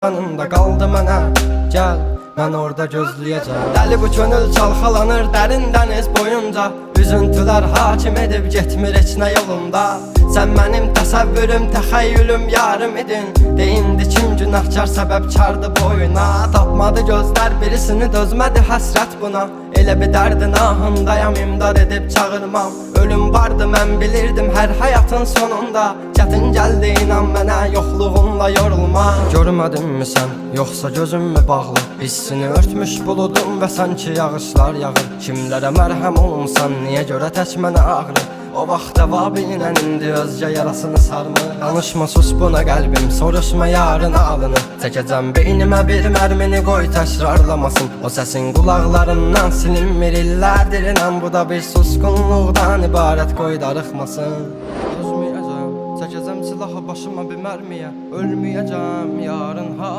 yanında qaldı mənə. Gəl, mən orada gözləyəcəm. Dəli bu könül çalxalanır dərin dəniz boyunca. Üzüntülər hakim edib getmir heç nə yolunda. Sən mənim təsəvvürüm, təxəyyülüm, yarım idin. Deyindi kim günahkar səbəbkardı boyuna. Tapmadı gözlər birisini, dözmədi həsrət buna. Elə bir dərdin ahındayam, imdad edib çağırmam. Ölüm vardı mən bilirdim hər həyatın sonunda. Çətin gəldi inan mənə, yoxluğunla yorulma. Görmədinmi sən, yoxsa gözüm mü bağlı? Hissini örtmüş buludum və sanki yağışlar yağır. Kimlərə mərhəm olunsan, niyə görə tək mənə ağrı? O vaxt cavabıyla indi özgə yarasını sarmır. Danışma sus buna qəlbim, soruşma yarın alını. Çəkəcəm beynimə bir mərmini, qoy təkrarlamasın. O səsin qulaqlarından silinmir illərdir inan. Bu da bir susqunluqdan ibarət, qoy darıxmasın. Dözməyəcəm, çəkəcəm silahı başıma bir mərmiyə. Ölməyəcəm yarın ha.